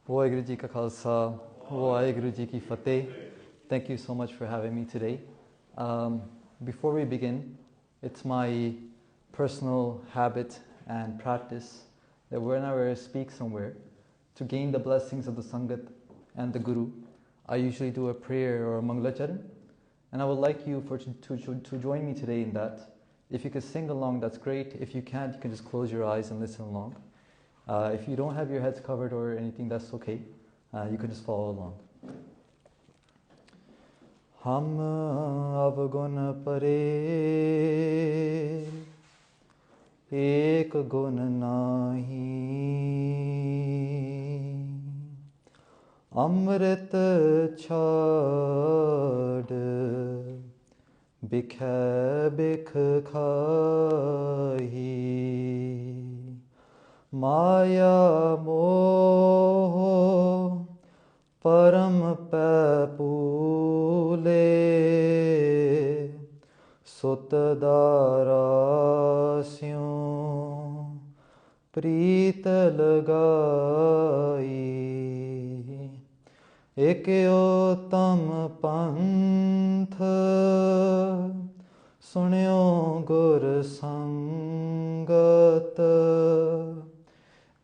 Waheguru Ji Ka Khalsa, Waheguru Ji Ki Fateh. Thank you so much for having me today. Before we begin, it's my personal habit and practice that whenever I speak somewhere, to gain the blessings of the Sangat and the Guru, I usually do a prayer or a Mangalacharan, and I would like you to join me today in that. If you could sing along, that's great. If you can't, you can just close your eyes and listen along. If you don't have your heads covered or anything, that's okay. You can just follow along. Ham avgun pare ek gun nahi amrit chhad bikha bikh khahi Maya moh param papule sutdarasyon preet lagai ek uttam panth sunyo gur sangat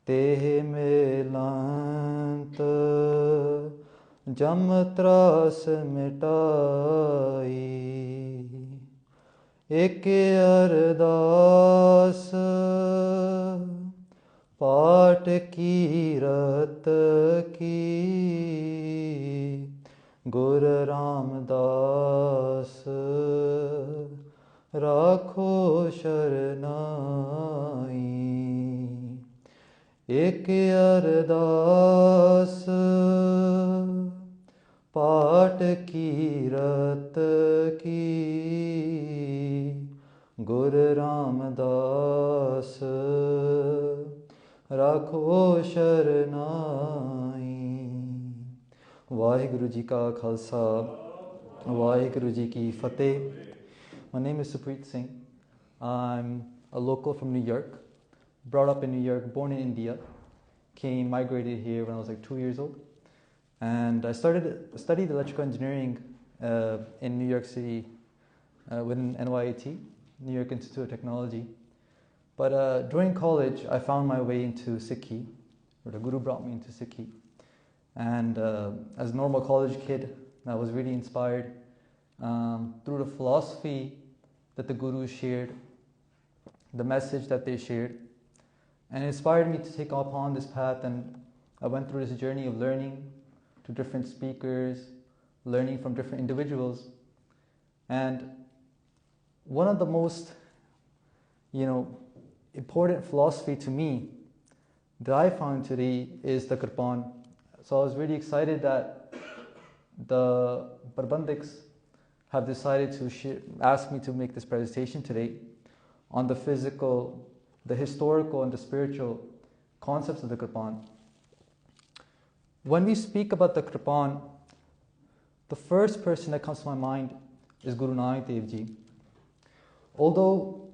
Te milant jam tras mitai ek ardas paat kirat ki Gur Ramdas rakho sharanai ek ardas paat kirat ki Gur Ramdas rakho sharanai Waheguru Ji Ka Khalsa Waheguru Ji Ki Fateh. My name is Supreet Singh. I'm a local from New York. Brought up in New York, born in India, migrated here when I was like 2 years old. And I studied electrical engineering in New York City within NYIT, New York Institute of Technology. But during college, I found my way into Sikhi, or the Guru brought me into Sikhi. And as a normal college kid, I was really inspired through the philosophy that the Guru shared, the message that they shared. And it inspired me to take upon this path, and I went through this journey of learning to different speakers, learning from different individuals. And one of the most, important philosophy to me that I found today is the Kirpan. So I was really excited that the Prabandhiks have decided to ask me to make this presentation today on the physical, the historical and the spiritual concepts of the Kirpan. When we speak about the Kirpan, the first person that comes to my mind is Guru Nanak Dev Ji. Although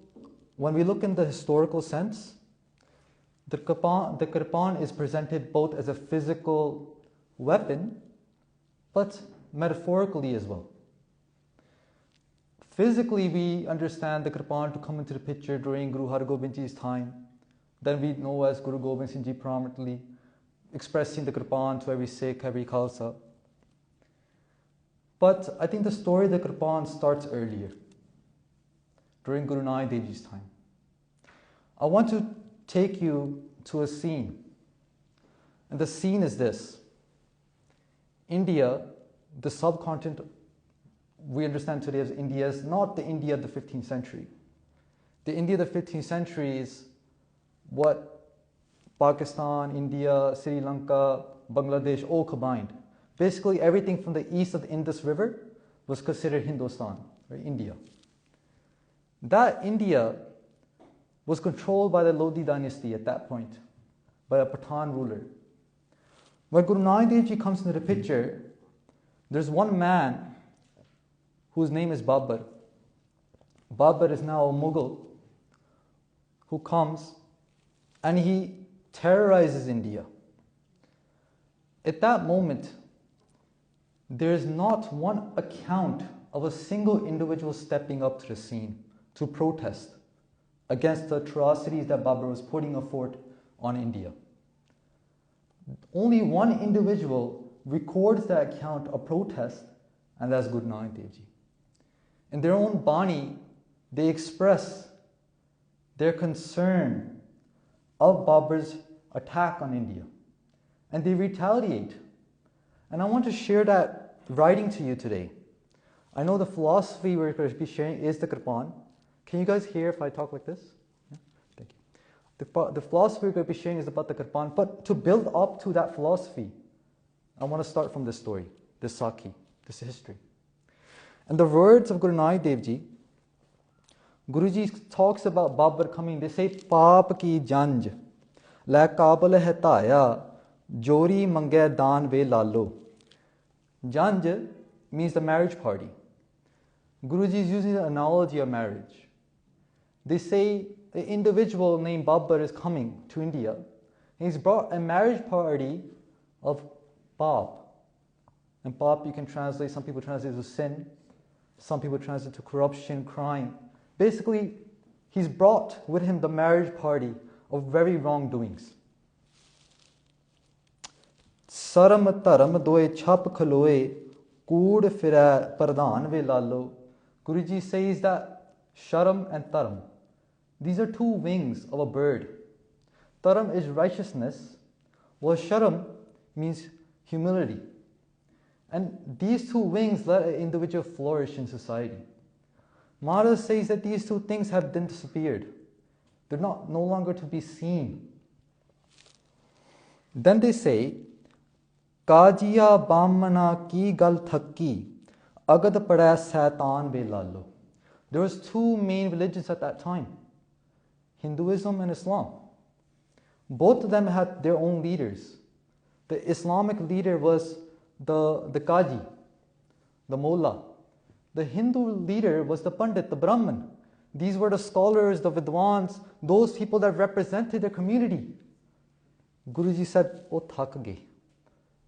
when we look in the historical sense, the Kirpan is presented both as a physical weapon, but metaphorically as well. Physically, we understand the Kirpan to come into the picture during Guru Har Gobind Ji's time. Then we know as Guru Gobind Singh Ji prominently expressing the Kirpan to every Sikh, every Khalsa. But I think the story of the Kirpan starts earlier, during Guru Nanak Dev Ji's time. I want to take you to a scene. And the scene is this. India, the subcontinent we understand today as India, is not the India of the 15th century. The India of the 15th century is what Pakistan, India, Sri Lanka, Bangladesh all combined. Basically everything from the east of the Indus River was considered Hindustan, or India. That India was controlled by the Lodi dynasty at that point, by a Pathan ruler. When Guru Nanak Dev Ji comes into the picture, there's one man whose name is Babur. Babur is now a Mughal who comes and he terrorizes India. At that moment, there is not one account of a single individual stepping up to the scene to protest against the atrocities that Babur was putting aforth on India. Only one individual records that account of protest, and that's Guru Nanak Dev Ji. In their own Bani, they express their concern of Babur's attack on India, and they retaliate. And I want to share that writing to you today. I know the philosophy we're going to be sharing is the Kirpan. Can you guys hear if I talk like this? Yeah? Thank you. The philosophy we're going to be sharing is about the Kirpan, but to build up to that philosophy, I want to start from this story, this Sakhi, this history. And the words of Guru Nanak Dev Ji, Guruji talks about Babur coming, they say, Paap ki janj, la kabal hai taya, jori mangay daan ve lalo. Janj means the marriage party. Guruji is using the analogy of marriage. They say an individual named Babur is coming to India. He's brought a marriage party of Paap. And Paap you can translate, some people translate it as sin, some people translate it to corruption, crime. Basically, he's brought with him the marriage party of very wrongdoings. Saram dharam doe chhap khaloe, kood fira pardhan ve lalo. Guruji says that sharam and taram, these are two wings of a bird. Taram is righteousness, while sharam means humility. And these two wings let an individual flourish in society. Maharaj says that these two things have been disappeared. They're no longer to be seen. Then they say, Kajiya Bamana ki gal thakki, agad pada saitan ve lalo. There was two main religions at that time, Hinduism and Islam. Both of them had their own leaders. The Islamic leader was the Kaji, the Mullah. The Hindu leader was the Pandit, the Brahman. These were the scholars, the Vidwans, those people that represented the community. Guruji said, "O thak gaye."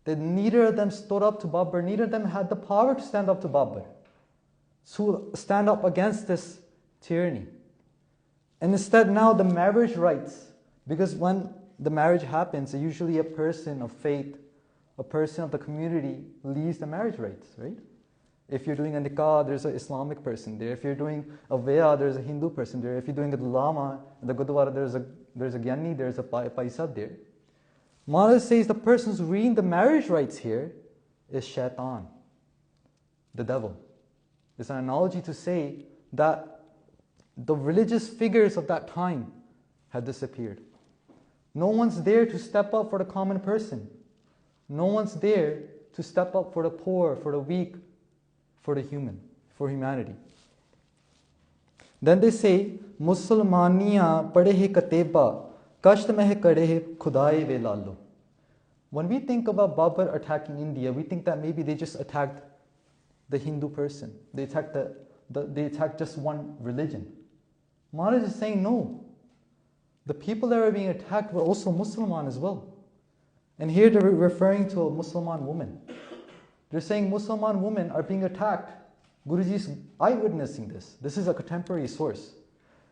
That neither of them stood up to Babur, neither of them had the power to stand up to Babur, to stand up against this tyranny. And instead now the marriage rights, because when the marriage happens, usually a person of faith, a person of the community leads the marriage rights, right? If you're doing a nikah, there's an Islamic person there. If you're doing a veya, there's a Hindu person there. If you're doing a lama, the Gurdwara, there's a Gyani, there's a Paisa there. Maharaj says the person who's reading the marriage rights here is shaitan, the devil. It's an analogy to say that the religious figures of that time had disappeared. No one's there to step up for the common person. No one's there to step up for the poor, for the weak, for the human, for humanity. Then they say, Musulmaniya padhe kateba, kasht meh kade khudai ve lalo. When we think about Babur attacking India, we think that maybe they just attacked the Hindu person. They attacked they attacked just one religion. Maharaj is saying no. The people that were being attacked were also Musliman as well. And here they're referring to a Musliman woman. They're saying Musliman women are being attacked. Guruji is eyewitnessing this. This is a contemporary source.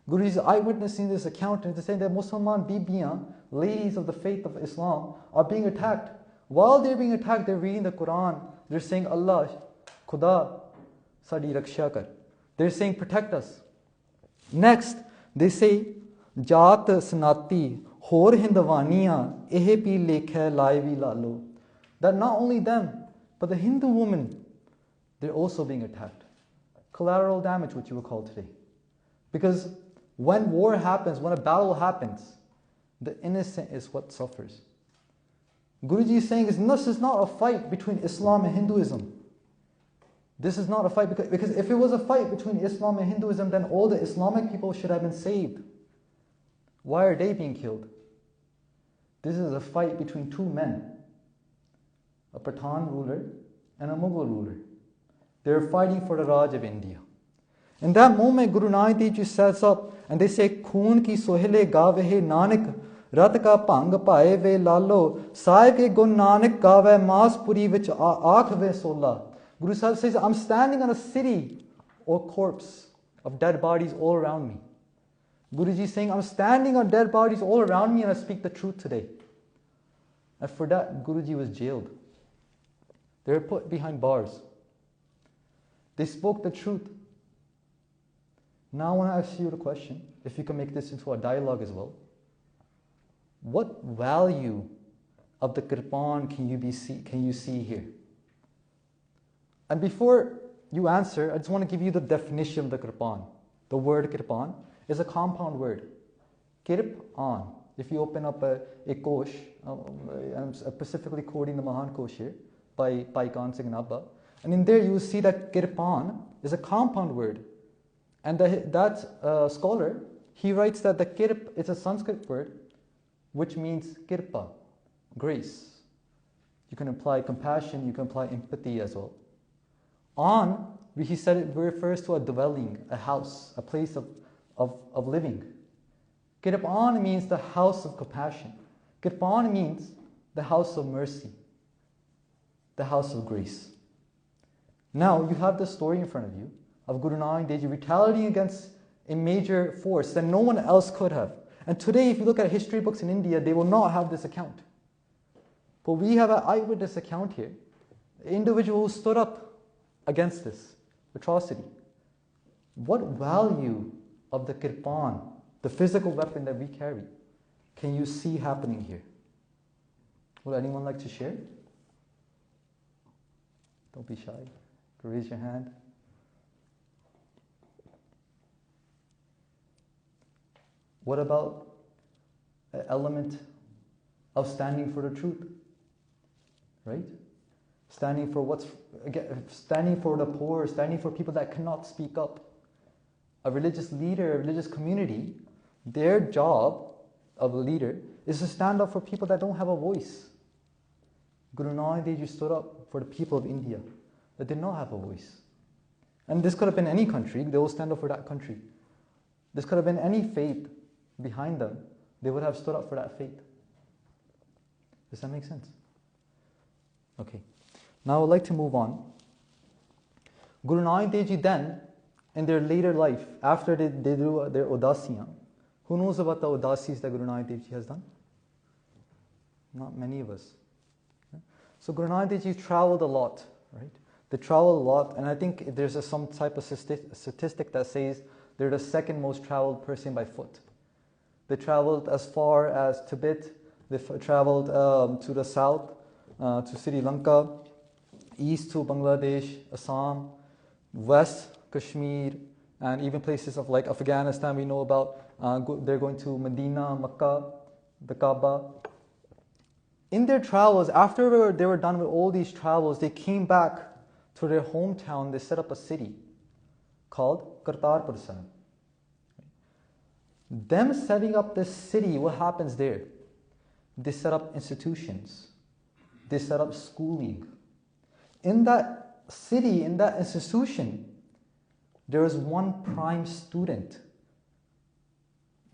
Guruji is eyewitnessing this account, and they're saying that Musliman bibiyan, ladies of the faith of Islam, are being attacked. While they're being attacked, they're reading the Quran. They're saying, Allah, Khuda, Sadi Raksha Kar. They're saying, protect us. Next, they say, Jat Sanati, Hor Hindavaniya, Ehe pi lekha laivi lalo. That not only them, but the Hindu women, they're also being attacked. Collateral damage, what you would call today. Because when war happens, when a battle happens, the innocent is what suffers. Guruji is saying this is not a fight between Islam and Hinduism. This is not a fight, because if it was a fight between Islam and Hinduism, then all the Islamic people should have been saved. Why are they being killed? This is a fight between two men, a Pathan ruler and a Mughal ruler. They're fighting for the Raj of India. In that moment, Guru Nanak Dev Ji sets up and they say, Khoon ki sohile gavehe Nanak, Rat ka bhang pae ve lalo, Sahib ke Guru Nanak gave Maas Puri vich aakh ve sola. Guru Sahib says, I'm standing on a city or corpse of dead bodies all around me. Guruji is saying, I'm standing on dead bodies all around me and I speak the truth today. And for that, Guruji was jailed. They were put behind bars. They spoke the truth. Now I want to ask you a question, if you can make this into a dialogue as well. What value of the Kirpan can you see here? And before you answer, I just want to give you the definition of the Kirpan. The word Kirpan is a compound word. Kirpan. If you open up a kosh, I'm specifically quoting the Mahan Kosh here by Kan Singh Nabha, and in there you will see that Kirpan is a compound word. And that scholar, he writes that the Kirp is a Sanskrit word which means Kirpa, grace. You can apply compassion, you can apply empathy as well. An, he said it refers to a dwelling, a house, a place of living. Kirpan means the house of compassion. Kirpan means the house of mercy, the house of grace. Now you have the story in front of you of Guru Nanak Dev Ji retaliating against a major force that no one else could have. And today, if you look at history books in India, they will not have this account. But we have an eyewitness account here. An individual who stood up against this atrocity. What value of the Kirpan, the physical weapon that we carry, can you see happening here? Would anyone like to share? Don't be shy. Raise your hand. What about an element of standing for the truth? Right? Standing for standing for the poor, standing for people that cannot speak up. A religious leader, a religious community, their job of a leader is to stand up for people that don't have a voice. Guru Nanak Dev Ji stood up for the people of India that did not have a voice. And this could have been any country, they will stand up for that country. This could have been any faith behind them, they would have stood up for that faith. Does that make sense? Okay. Now I would like to move on. Guru Nanak Dev Ji then, in their later life, after they do their udasiyan, who knows about the udasis that Guru Nanak Dev Ji has done? Not many of us. So Guru Nanak Dev Ji traveled a lot, right? They traveled a lot, and I think there's some type of statistic that says they're the second most traveled person by foot. They traveled as far as Tibet, they traveled to the south, to Sri Lanka, east to Bangladesh, Assam, west, Kashmir, and even places of like Afghanistan we know about. They're going to Medina, Makkah, the Kaaba. In their travels, after they were done with all these travels, they came back to their hometown. They set up a city called Kartarpur Sahib. Them setting up this city, what happens there? They set up institutions. They set up schooling. In that city, in that institution, there was one prime student.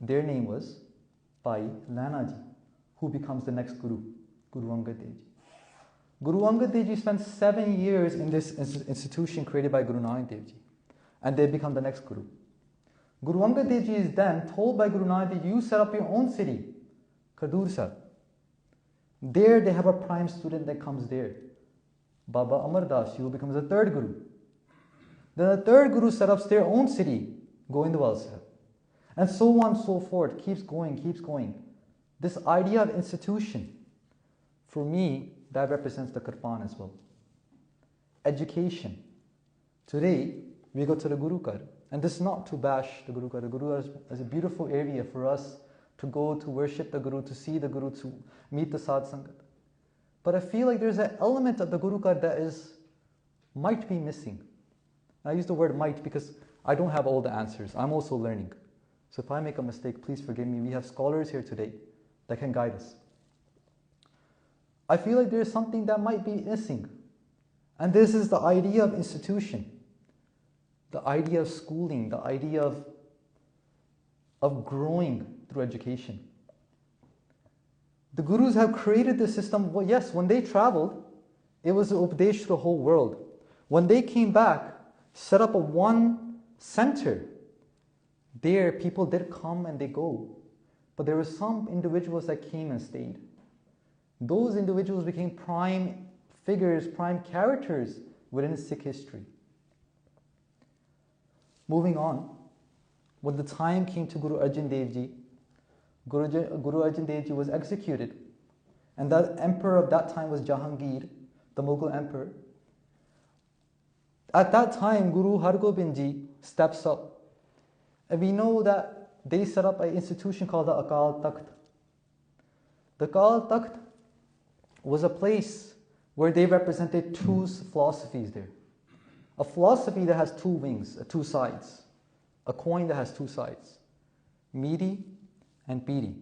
Their name was Bhai Lanaji, who becomes the next Guru, Guru Angad Dev Ji. Guru Angad Dev Ji spent 7 years in this institution created by Guru Nanak Dev Ji, and they become the next Guru. Guru Angad Dev Ji is then told by Guru Nanak Dev Ji, you set up your own city, Khadur Sahib. There they have a prime student that comes there, Baba Amar Das Ji, who becomes the third Guru. Then the third Guru set up their own city, Govindwal Sahib. And so on and so forth, keeps going. This idea of institution, for me, that represents the Kirpan as well. Education. Today, we go to the Guru Kar, and this is not to bash the Guru Kar. The Guru Kar is a beautiful area for us to go to worship the Guru, to see the Guru, to meet the Sadh Sangat. But I feel like there's an element of the Guru Kar that might be missing. I use the word might because I don't have all the answers. I'm also learning. So if I make a mistake, please forgive me. We have scholars here today that can guide us. I feel like there's something that might be missing. And this is the idea of institution, the idea of schooling, the idea of growing through education. The Gurus have created this system. Well, yes, when they traveled, it was Upadesh to the whole world. When they came back, set up a one center. There, people did come and they go. But there were some individuals that came and stayed. Those individuals became prime figures, prime characters within Sikh history. Moving on, when the time came to Guru Arjan Dev Ji, Guru Arjan Dev Ji was executed. And that emperor of that time was Jahangir, the Mughal emperor. At that time, Guru Hargobind Ji steps up. And we know that they set up an institution called the Akal Takht. The Akal Takht was a place where they represented two philosophies there. A philosophy that has two wings, two sides. A coin that has two sides. Miri and Piri.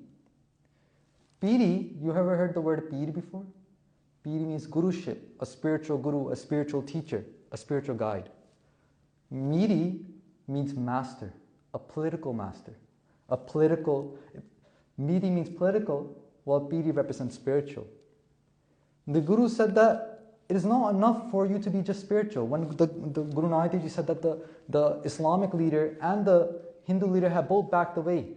Piri, you ever heard the word Piri before? Piri means guruship, a spiritual guru, a spiritual teacher, a spiritual guide. Miri means master, a political master. Miri means political, while Piri represents spiritual. The Guru said that it is not enough for you to be just spiritual. When the Guru Nanak Dev Ji said that the Islamic leader and the Hindu leader had both backed away.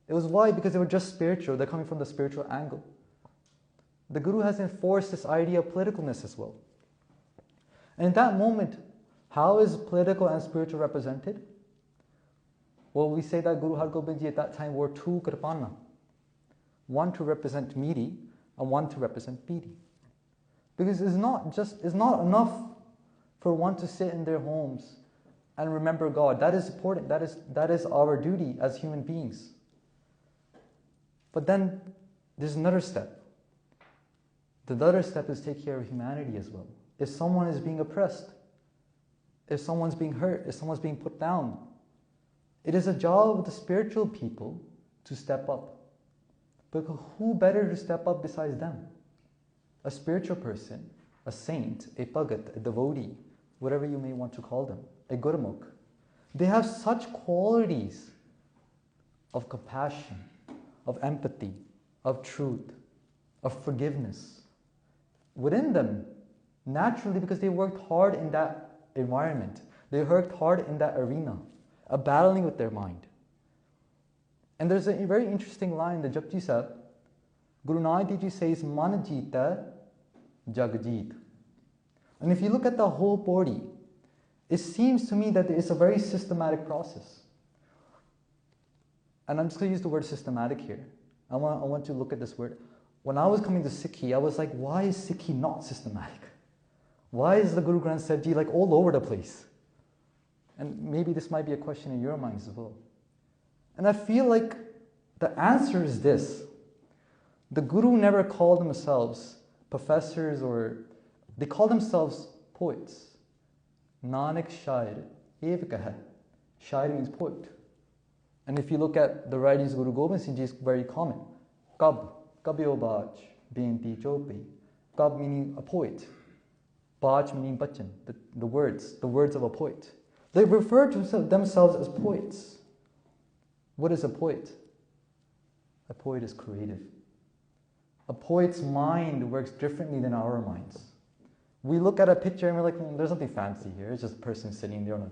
It was why? Because they were just spiritual. They're coming from the spiritual angle. The Guru has enforced this idea of politicalness as well. And in that moment, how is political and spiritual represented? Well, we say that Guru Hargobind Ji at that time wore two Kirpana. One to represent Miri and one to represent Piri. Because it's not enough for one to sit in their homes and remember God. That is important. That is our duty as human beings. But then there's another step. The other step is take care of humanity as well. If someone is being oppressed, if someone's being hurt, if someone's being put down, it is a job of the spiritual people to step up. But who better to step up besides them? A spiritual person, a saint, a bhagat, a devotee, whatever you may want to call them, a gurmukh. They have such qualities of compassion, of empathy, of truth, of forgiveness within them, naturally, because they worked hard in that environment. They worked hard in that arena, battling with their mind. And there's a very interesting line in the Japji Sahib. Guru Nanak Dev Ji says, Man jeeta, jag jeet. And if you look at the whole body, it seems to me that it's a very systematic process. And I'm just going to use the word systematic here. I want to look at this word. When I was coming to Sikhi, I was like, why is Sikhi not systematic? Why is the Guru Granth Sahib Ji like all over the place? And maybe this might be a question in your minds as well. And I feel like the answer is this. The Guru never called themselves professors, or they call themselves poets. Nanak Shair Ev Kaha. Shair means poet. And if you look at the writings of Guru Gobind Singh Ji, it's very common. Kab, Kabyo Bach, Benti Chopi. Kab meaning a poet. Bach meaning bachan, the words of a poet. They refer to themselves as poets. What is a poet? A poet is creative. A poet's mind works differently than our minds. We look at a picture and we're like, there's nothing fancy here. It's just a person sitting there on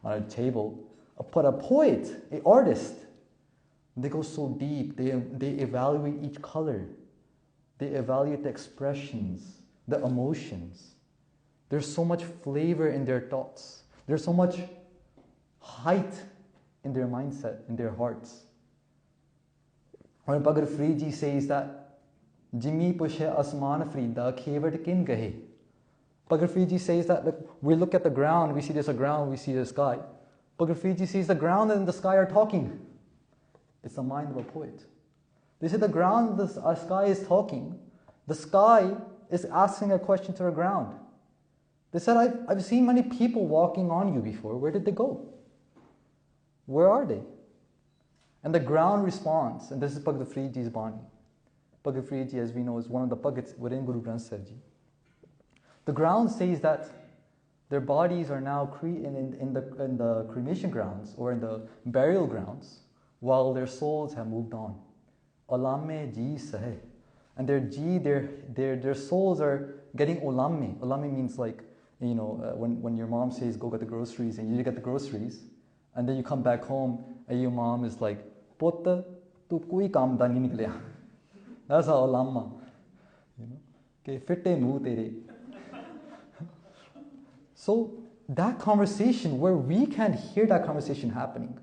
a table. But a poet, an artist, they go so deep. They evaluate each color. They evaluate the expressions, the emotions. There's so much flavor in their thoughts. There's so much height in their mindset, in their hearts. When Bhagat Farid Ji says that, Jimmy pushe asman frida khevat kin gahe. Bhagat Farid Ji says that, we look at the ground, we see there's a ground, we see the sky. Bhagat Farid Ji says the ground and the sky are talking. It's the mind of a poet. They say the ground, the sky is talking. The sky is asking a question to the ground. They said, I've seen many people walking on you before. Where did they go? Where are they? And the ground responds, and this is Bhagat Farid Ji's Bani. Bhagat Farid Ji, as we know, is one of the Bhagats within Guru Granth Sahib Ji. The ground says that their bodies are now in the cremation grounds or in the burial grounds, while their souls have moved on. Olame ji sahe. And their ji, their souls are getting olame. Olame means like, when your mom says go get the groceries and you get the groceries, and then you come back home and your mom is like, Pota, tu koi kaam da nahi niklaya. That's how olama. Okay, fitte muh tere. So that conversation, where we can hear that conversation happening,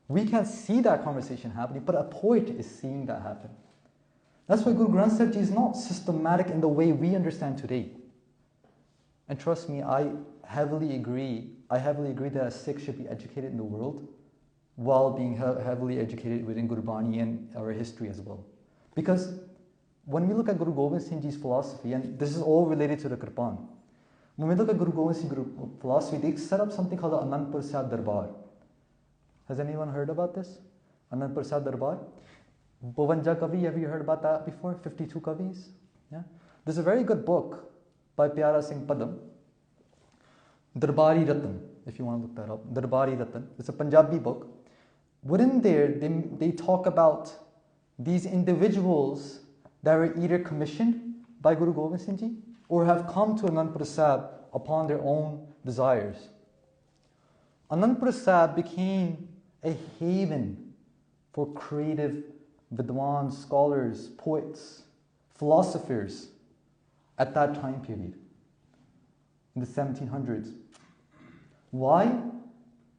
we can see that conversation happening, but a poet is seeing that happen. That's why Guru Granth Sahib Ji is not systematic in the way we understand today. And trust me, I heavily agree that a Sikh should be educated in the world while being heavily educated within Gurbani and our history as well. Because when we look at Guru Gobind Singh Ji's philosophy, and this is all related to the Kirpan, when we look at Guru Gobind Singh's philosophy, they set up something called the Anandpur Sahib Darbar. Has anyone heard about this? Anandpur Sahib Darbar? Bhavanja Kavi, have you heard about that before? 52 Kavis? Yeah. There's a very good book by Pyara Singh Padam, Darbari Ratan, if you want to look that up. Darbari Ratan. It's a Punjabi book. Within there, they talk about these individuals that were either commissioned by Guru Gobind Singh Ji or have come to Anandpur Sahib upon their own desires. Anandpur Sahib became a haven for creative Vidwans, scholars, poets, philosophers at that time period, in the 1700s. Why?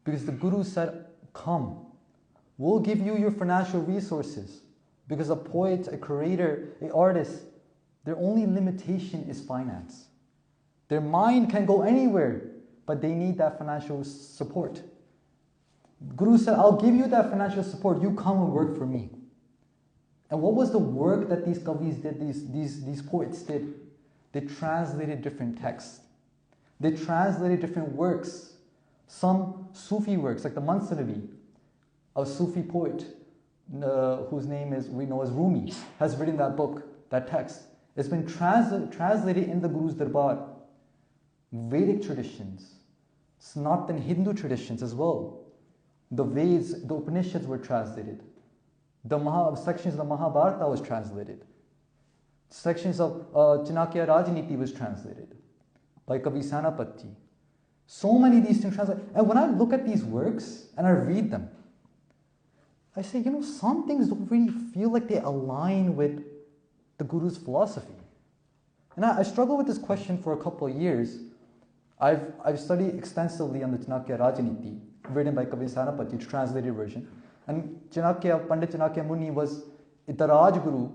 Because the Guru said, come, we'll give you your financial resources. Because a poet, a creator, an artist, their only limitation is finance. Their mind can go anywhere, but they need that financial support. Guru said, I'll give you that financial support, you come and work for me. And what was the work that these kavis did, these poets did? They translated different texts. They translated different works. Some Sufi works, like the Mansanavi, a Sufi poet whose name we know as Rumi, has written that book, that text. It's been translated in the Guru's Darbar. Vedic traditions, Sanatan Hindu traditions as well. The Veds, the Upanishads were translated. The sections of the Mahabharata was translated. Sections of Chanakya Rajniti was translated by Kavi Sanapati. So many of these things translated. And when I look at these works and I read them, I say, some things don't really feel like they align with the Guru's philosophy. And I struggled with this question for a couple of years. I've studied extensively on the Chanakya Rajniti, written by Kavi Sanapati, translated version. And Pandit Chanakya Muni was the Rajguru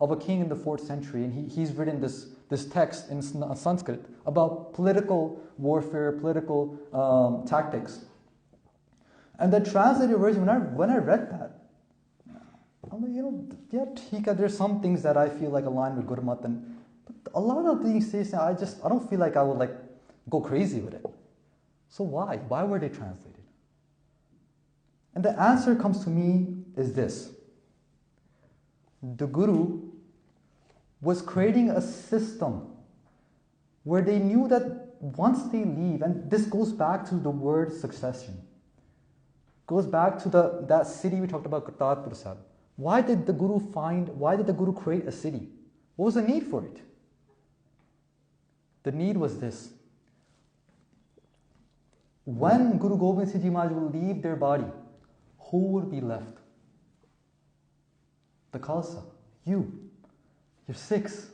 of a king in the 4th century, and he's written this text in Sanskrit about political warfare, political tactics. And the translated version, when I read that, I'm like, there's some things that I feel like align with Gurmat, but a lot of these things, I don't feel like I would go crazy with it. So why? Why were they translated? And the answer comes to me is this. The Guru was creating a system where they knew that once they leave, and this goes back to the word succession, goes back to that city we talked about, Kartarpur Sahib. Why did the Guru create a city? What was the need for it? The need was this. When Guru Gobind Singh Ji Maharaj will leave their body, who would be left? The Khalsa, your Sikhs.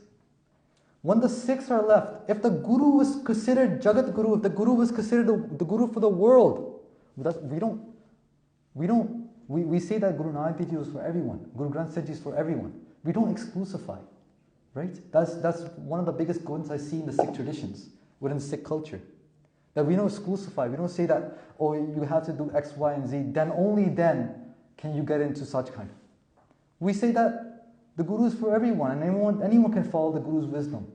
When the Sikhs are left, if the Guru was considered Jagat Guru, if the Guru was considered the Guru for the world, we say that Guru Nanak Dev Ji was for everyone, Guru Granth Sahib Ji is for everyone. We don't exclusify, right? That's one of the biggest goods I see in the Sikh traditions, within the Sikh culture. That we don't exclusify. We don't say that, you have to do X, Y, and Z. Then only then can you get into such kind. We say that the Guru is for everyone, and anyone can follow the Guru's wisdom.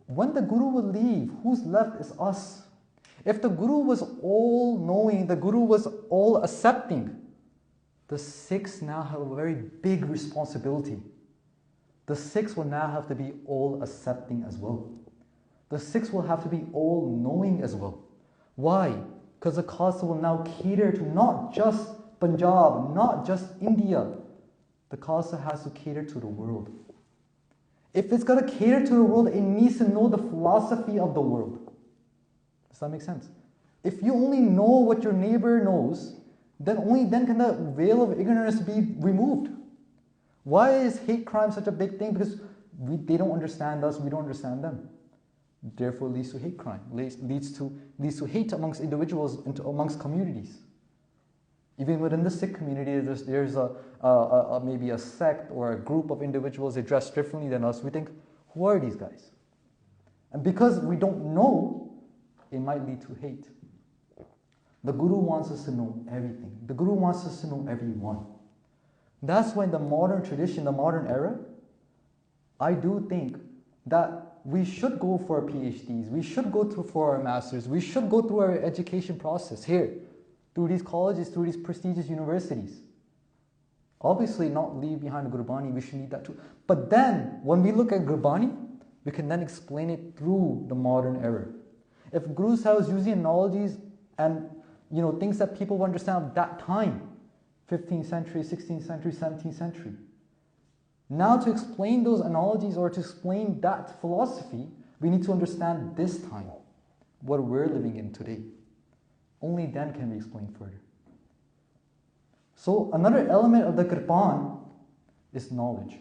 When the Guru will leave, who's left is us. If the Guru was all knowing, the Guru was all accepting, the Sikhs now have a very big responsibility. The Sikhs will now have to be all accepting as well. The Sikhs will have to be all knowing as well. Why? Because the Khalsa will now cater to not just Punjab, not just India. The Khalsa has to cater to the world. If it's going to cater to the world, it needs to know the philosophy of the world. Does that make sense? If you only know what your neighbor knows, then only then can the veil of ignorance be removed. Why is hate crime such a big thing? Because they don't understand us, we don't understand them. Therefore, leads to hate crime, leads to hate amongst individuals, amongst communities. Even within the Sikh community, there's maybe a sect or a group of individuals, they dress differently than us. We think, who are these guys? And because we don't know, it might lead to hate. The Guru wants us to know everything. The Guru wants us to know everyone. That's why in the modern tradition, the modern era, I do think that we should go for our PhDs, we should go through for our masters, we should go through our education process here, through these colleges, through these prestigious universities. Obviously not leave behind Gurbani, we should need that too. But then, when we look at Gurbani, we can then explain it through the modern era. If Guru Sahib was using analogies and things that people would understand at that time, 15th century, 16th century, 17th century. Now to explain those analogies or to explain that philosophy, we need to understand this time, what we're living in today. Only then can we explain further. So another element of the Kirpan is knowledge.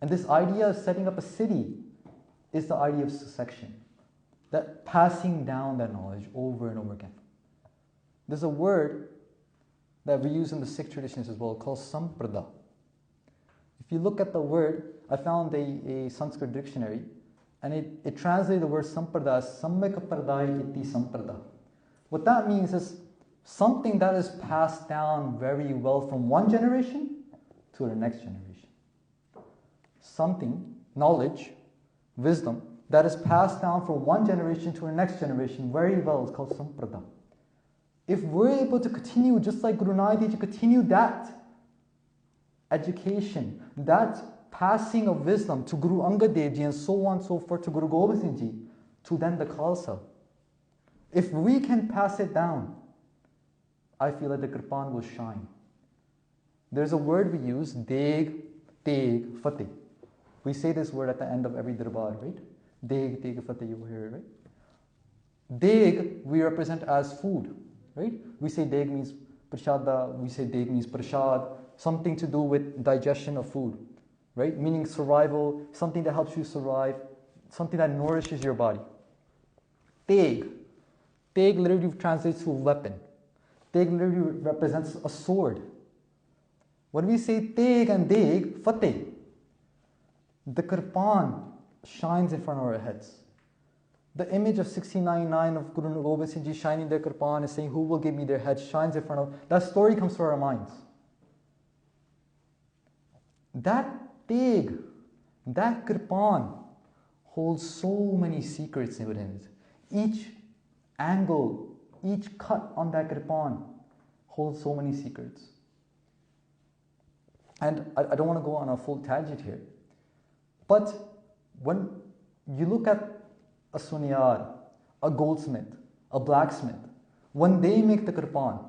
And this idea of setting up a city is the idea of succession. That passing down that knowledge over and over again. There's a word that we use in the Sikh traditions as well called samprada. If you look at the word, I found a Sanskrit dictionary and it translated the word samprada as samyak pradaya iti samprada. What that means is something that is passed down very well from one generation to the next generation. Something, knowledge, wisdom, that is passed down from one generation to the next generation very well is called samprada. If we're able to continue, just like Guru Nanak Dev Ji, continue that education, that passing of wisdom to Guru Angad Dev Ji and so on and so forth to Guru Gobind Singh Ji, to then the Khalsa. If we can pass it down, I feel that the Kirpan will shine. There's a word we use, Deg, Teg, Fateh. We say this word at the end of every darbar, right? Deg, Teg, Fateh, you will hear it, right? Deg, we represent as food, right? We say Deg means prashada, we say Deg means prashad, something to do with digestion of food, right? Meaning survival, something that helps you survive, something that nourishes your body. Teg. Teg literally translates to weapon. Teg literally represents a sword. When we say Teg and Deg, Fateh, the Kirpan shines in front of our heads. The image of 1699 of Guru Gobind Singh Ji shining their Kirpan and saying, who will give me their head, shines in front of, that story comes to our minds. That Teg, that Kirpan holds so many secrets within it. Each angle, each cut on that Kirpan holds so many secrets. And I don't want to go on a full tangent here, but when you look at a sunyar, a goldsmith, a blacksmith, when they make the Kirpan,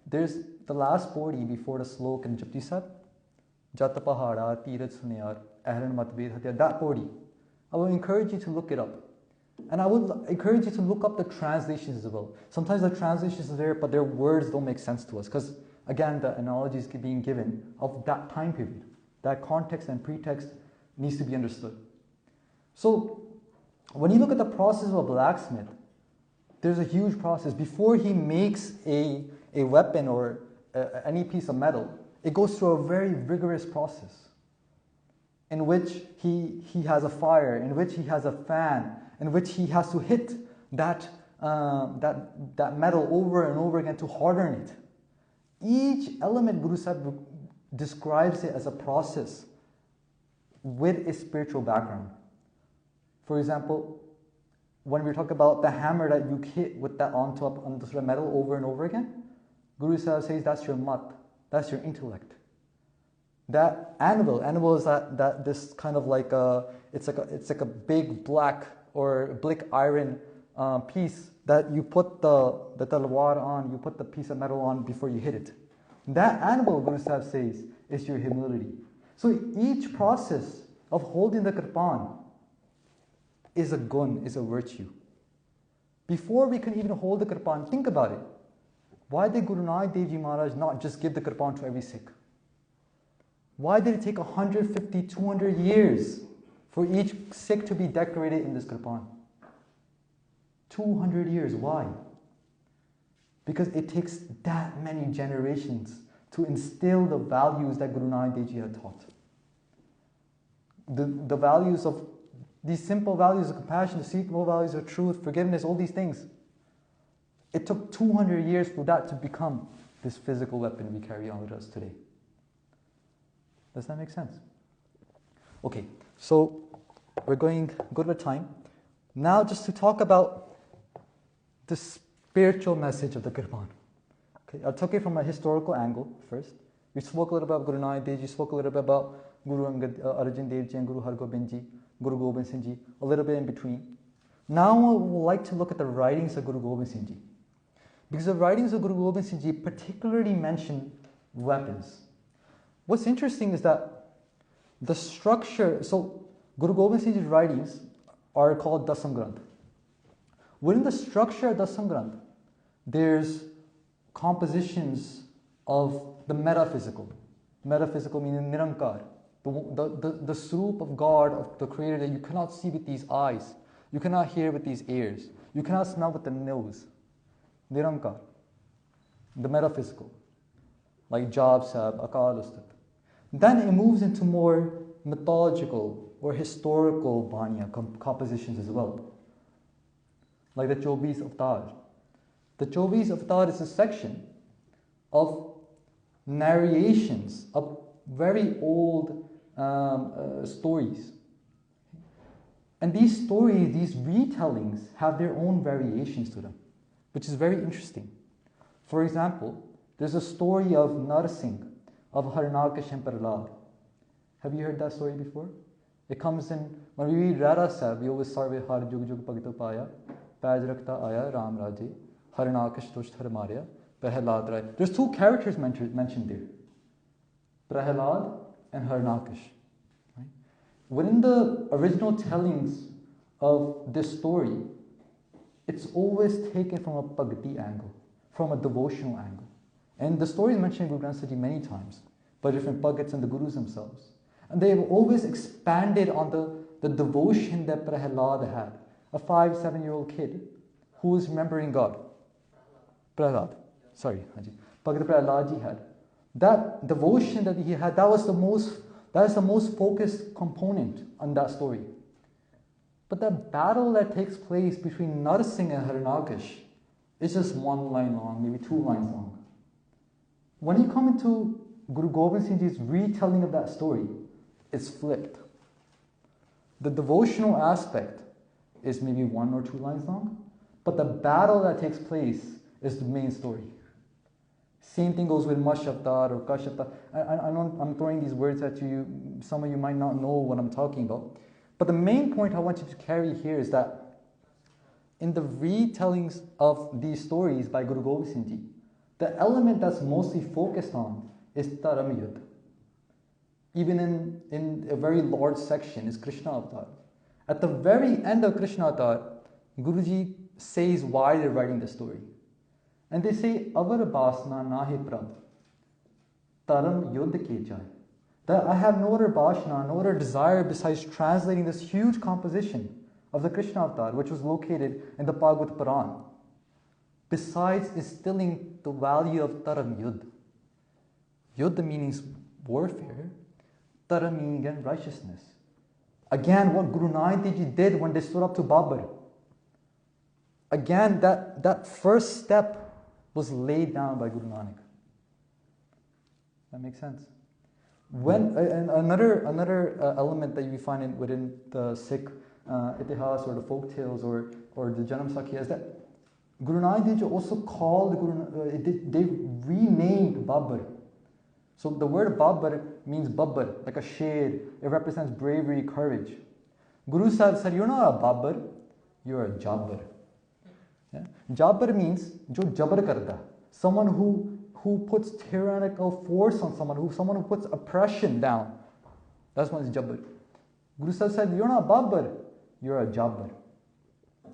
there's the last 40 before the slok in Japji Sahib, Jat Pahada, Tirat Sunyar, Ahlan Matbed Hatya, that 40. I will encourage you to look it up. And I would encourage you to look up the translations as well. Sometimes the translations are there, but their words don't make sense to us because, again, the analogy is being given of that time period. That context and pretext needs to be understood. So, when you look at the process of a blacksmith, there's a huge process. Before he makes a weapon or any piece of metal, it goes through a very rigorous process in which he has a fire, in which he has a fan, in which he has to hit that metal over and over again to harden it. Each element, Guru Sahib describes it as a process with a spiritual background. For example, when we talk about the hammer that you hit with that onto the metal over and over again, Guru Sahib says that's your mat, that's your intellect. That anvil is that this kind of like it's like a big black or black iron piece that you put the talwar on, you put the piece of metal on before you hit it. That animal, Guru Sahib says, is your humility. So each process of holding the kirpan is a gun, is a virtue. Before we can even hold the kirpan, think about it. Why did Guru Nanak Dev Ji Maharaj not just give the kirpan to every Sikh? Why did it take 150, 200 years for each Sikh to be decorated in this kirpan? 200 years, why? Because it takes that many generations to instill the values that Guru Nanak Dev Ji had taught. The values of, these simple values of compassion, the simple values of truth, forgiveness, all these things. It took 200 years for that to become this physical weapon we carry on with us today. Does that make sense? Okay, so we're going good with time. Now just to talk about the spiritual message of the Kirpan. Okay, I'll take it from a historical angle first. We spoke a little bit about Guru Nanak Dev Ji, spoke a little bit about Guru Arjan Dev Ji and Guru Har Gobind Ji, Guru Gobind Singh Ji, a little bit in between. Now we'd like to look at the writings of Guru Gobind Singh Ji. Because the writings of Guru Gobind Singh Ji particularly mention weapons. What's interesting is that the structure, so Guru Gobind Singh Ji's writings are called Dasam Granth. Within the structure of Dasam Granth, there's compositions of the metaphysical. Metaphysical meaning Nirankar, the Swarup of God, of the Creator that you cannot see with these eyes, you cannot hear with these ears, you cannot smell with the nose. Nirankar, the metaphysical, like Jab Sahib, Akal Ustat. Then it moves into more mythological or historical banya compositions as well, like the Chobis Avatar. The Chobis Avatar is a section of narrations of very old stories. And these stories, these retellings, have their own variations to them, which is very interesting. For example, there's a story of Narsingh, of Harnakesh and Prahlad. Have you heard that story before? It comes in, when we read Rara Sahib, we always start with Har Jug Jug Bhagto Paya, Paj Rakta Aya, Ram Raje, Harnakesh Tusht Har Marya, Prahlad Rai. There's two characters mentioned there, Prahlad and Harnakesh. Right? Within the original tellings of this story, it's always taken from a bhakti angle, from a devotional angle. And the story is mentioned in Guru Granth Sahib Ji many times by different bhagats and the Gurus themselves. And they have always expanded on the devotion that Prahlad had, a 5-7-year-old kid who was remembering God. Prahlad, sorry, Bhagat Prahlad Ji had. That devotion that he had, that is the most focused component on that story. But that battle that takes place between Narsingh and Harnakesh is just 1 line long, maybe 2 lines long. When you come into Guru Gobind Singh Ji's retelling of that story, it's flipped. The devotional aspect is maybe 1 or 2 lines long, but the battle that takes place is the main story. Same thing goes with Mash Avatar or Kash Avatar. I know I'm throwing these words at you. Some of you might not know what I'm talking about. But the main point I want you to carry here is that in the retellings of these stories by Guru Gobind Singh Ji, the element that's mostly focused on is Dharam Yudh. Even in a very large section is Krishna Avatar. At the very end of Krishna Avatar, Guruji says why they're writing the story. And they say, Avar Basna Nahe Prabh, Dharam Yudh Ke Jai. That I have no other bhashna, no other desire besides translating this huge composition of the Krishna Avatar, which was located in the Bhagavad Puran, besides instilling the value of Dharam Yudh. Yudh means warfare, Dharam meaning again righteousness. Again, what Guru Nanak Dev Ji did when they stood up to Babur. Again, that first step was laid down by Guru Nanak. That makes sense? When and another element that you find within the Sikh itihas or the folk tales or the Janam Sakhi is that Guru Nanak Dev Ji also called they renamed Babur. So the word Babur means Babur, like a shade. It represents bravery, courage. Guru Sahib said, "You're not a Babur, you're a Jabbar." Yeah? Jabbar means jo jabr karda, someone who puts tyrannical force on someone who puts oppression down. That's what is jabr. Guru Sahib said, you're not Babbar, you're a jabbar.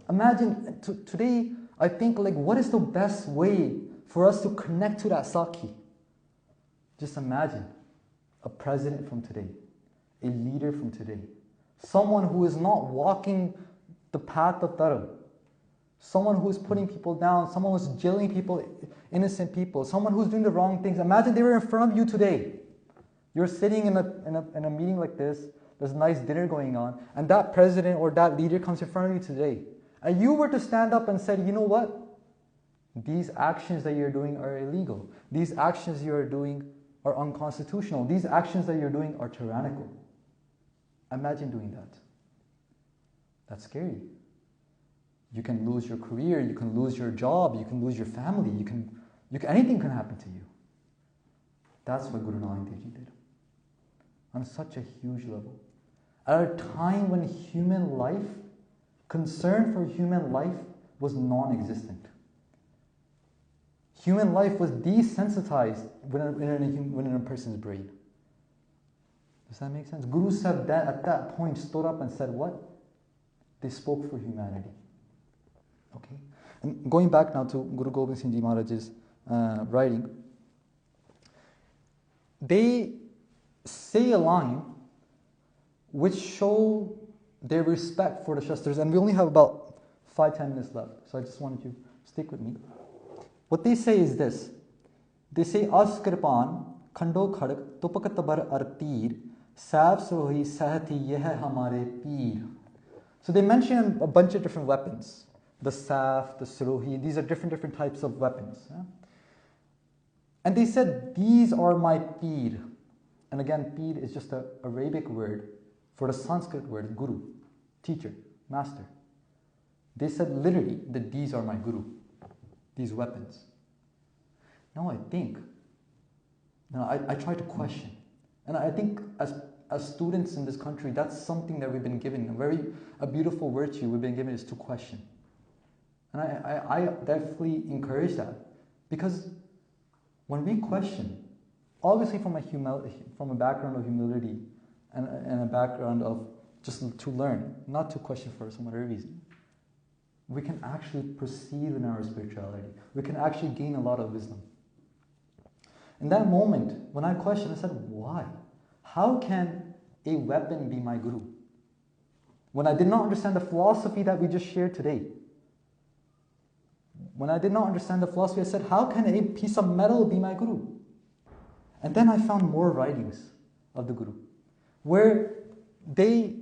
Imagine today, I think, like, what is the best way for us to connect to that Sakhi? Just imagine a president from today, a leader from today, someone who is not walking the path of dharma, someone who is putting people down, someone who's jailing people, innocent people, someone who's doing the wrong things. Imagine they were in front of you today. You're sitting in a meeting like this, there's a nice dinner going on, and that president or that leader comes in front of you today. And you were to stand up and say, you know what? These actions that you're doing are illegal. These actions you're doing are unconstitutional. These actions that you're doing are tyrannical. Imagine doing that. That's scary. You can lose your career, you can lose your job, you can lose your family, anything can happen to you. That's what Guru Nanak Dev Ji did. On such a huge level. At a time when concern for human life was non-existent. Human life was desensitized in a person's brain. Does that make sense? Guru Sahib at that point stood up and said what? They spoke for humanity. Okay? And going back now to Guru Gobind Singh Ji Maharaj's writing, they say a line which show their respect for the Shastras, and we only have about 5-10 minutes left, so I just wanted you to stick with me. What they say is this. They say, As Kirpan, Khando Khadak, Tupak Tabar Artir, Sav Sohi Sahati Yeh Hamare Peer. So they mention a bunch of different weapons. The Saf, the Surohi, these are different types of weapons. Yeah? And they said, these are my Peer. And again, Peer is just an Arabic word for the Sanskrit word Guru, teacher, master. They said literally that these are my Guru, these weapons. Now I try to question. And I think as students in this country, that's something that we've been given, a beautiful virtue we've been given is to question. And I definitely encourage that. Because when we question, obviously from a background of humility and a background of just to learn, not to question for some other reason, we can actually proceed in our spirituality. We can actually gain a lot of wisdom. In that moment, when I questioned, I said, why? How can a weapon be my Guru? When I did not understand the philosophy that we just shared today, when I did not understand the philosophy, I said, how can a piece of metal be my Guru? And then I found more writings of the Guru, where they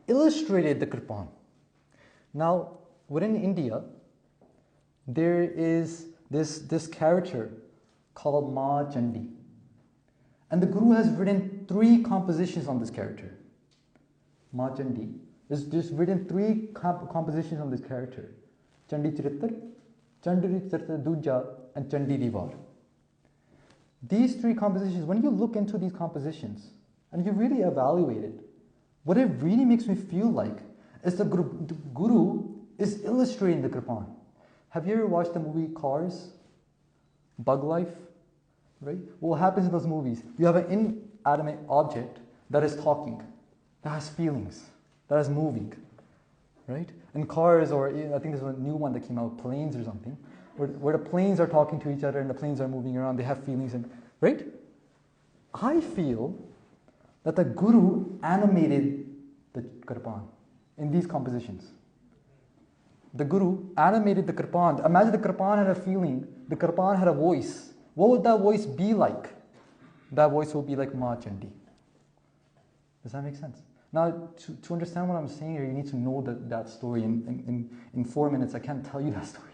illustrated the Kirpan. Now, within India, there is this character called Ma Chandi. And the Guru has written 3 compositions on this character. Ma Chandi. There's just written 3 compositions on this character. Chandi Charitar, Chandi Charitar Duja, and Chandi Divar. These 3 compositions, when you look into these compositions, and you really evaluate it, what it really makes me feel like is the Guru is illustrating the Kirpan. Have you ever watched the movie Cars? Bug Life? Right? What happens in those movies? You have an inanimate object that is talking, that has feelings, that is moving. Right? In Cars, or I think there's a new one that came out, Planes or something, where the planes are talking to each other and the planes are moving around, they have feelings, and right? I feel that the Guru animated the Kirpan in these compositions. The Guru animated the Kirpan. Imagine the Kirpan had a feeling, the Kirpan had a voice. What would that voice be like? That voice will be like Ma Chandi. Does that make sense? Now, to understand what I'm saying here, you need to know that story. In 4 minutes, I can't tell you that story.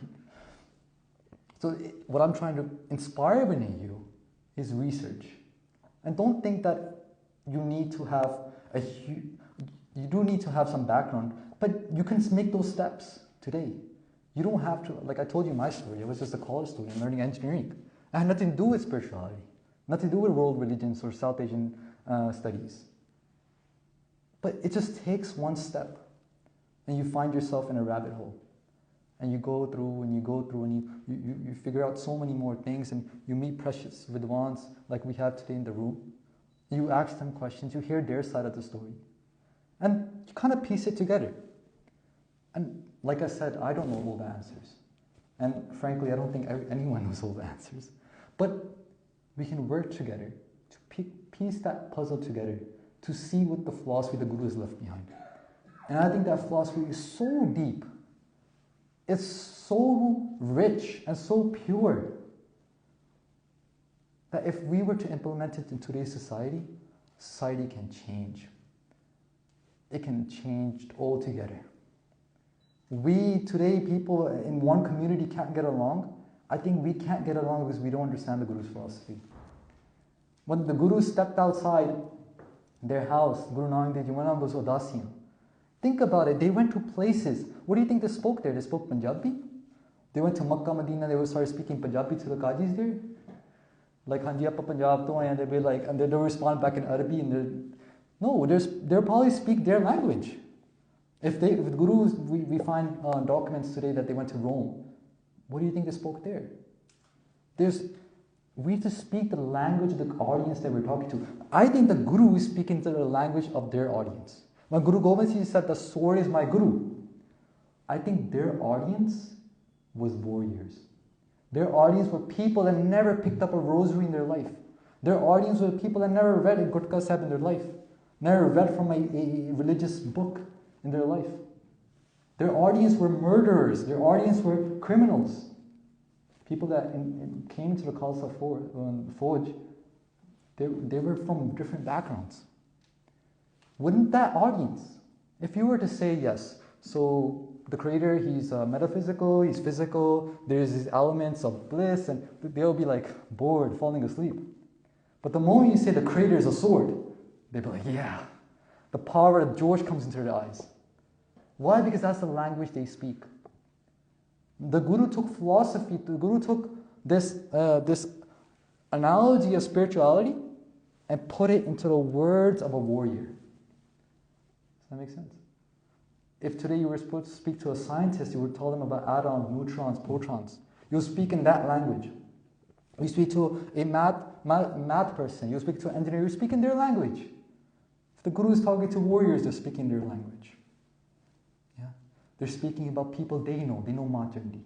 So what I'm trying to inspire within you is research. And don't think that you need to have you do need to have some background, but you can make those steps today. You don't have to, like I told you my story, I was just a college student learning engineering. It had nothing to do with spirituality, nothing to do with world religions or South Asian studies. But it just takes one step and you find yourself in a rabbit hole. And you go through and you go through and you figure out so many more things, and you meet precious vidwans like we have today in the room. You ask them questions, you hear their side of the story. And you kind of piece it together. And like I said, I don't know all the answers. And frankly, I don't think anyone knows all the answers. But we can work together to piece that puzzle together to see what the philosophy the Guru has left behind. And I think that philosophy is so deep. It's so rich and so pure that if we were to implement it in today's society, society can change. It can change altogether. We today, people in one community can't get along. I think we can't get along because we don't understand the Guru's philosophy. When the Guru stepped outside their house, Guru Nanak Dev Ji went on those Udasiyan. Think about it, they went to places. What do you think they spoke there? They spoke Punjabi? They went to Makkah, Medina, they would start speaking Punjabi to the Qajis there? Like, Hanji, appa Punjab to aaye, they'd be like, and they'd respond back in Arabic, and they'll probably speak their language. If the Gurus, we find documents today that they went to Rome, what do you think they spoke there? We have to speak the language of the audience that we're talking to. I think the Guru is speaking to the language of their audience. When Guru Gobind Singh said, the sword is my Guru, I think their audience was warriors. Their audience were people that never picked up a rosary in their life. Their audience were people that never read a Gutka Sahib in their life, never read from a religious book in their life. Their audience were murderers. Their audience were criminals. People that came to the Khalsa Fauj, they were from different backgrounds. Wouldn't that audience, if you were to say yes, so the Creator, He's metaphysical, He's physical, there's these elements of bliss, and they'll be like bored, falling asleep. But the moment you say the Creator is a sword, they'll be like, yeah, the power of George comes into their eyes. Why? Because that's the language they speak. The Guru took philosophy, the Guru took this analogy of spirituality and put it into the words of a warrior. Does that make sense? If today you were supposed to speak to a scientist, you would tell them about atoms, neutrons, protons. You'll speak in that language. You speak to a math person, you speak to an engineer, you speak in their language. If the Guru is talking to warriors, they're speaking their language. Yeah? They're speaking about people they know Majandi.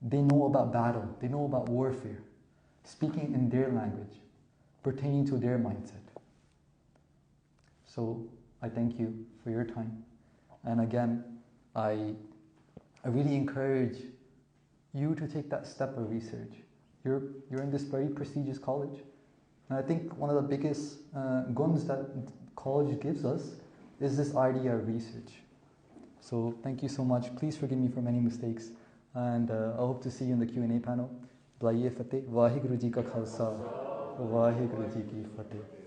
They know about battle, they know about warfare. Speaking in their language, pertaining to their mindset. So, I thank you for your time. And again, I really encourage you to take that step of research. You're in this very prestigious college. And I think one of the biggest guns that college gives us is this idea of research. So thank you so much. Please forgive me for many mistakes. And I hope to see you in the Q&A panel. Blaiye Fateh. Vaheguru Ji Ka Khalsa. Vaheguru Ji Ki Fateh.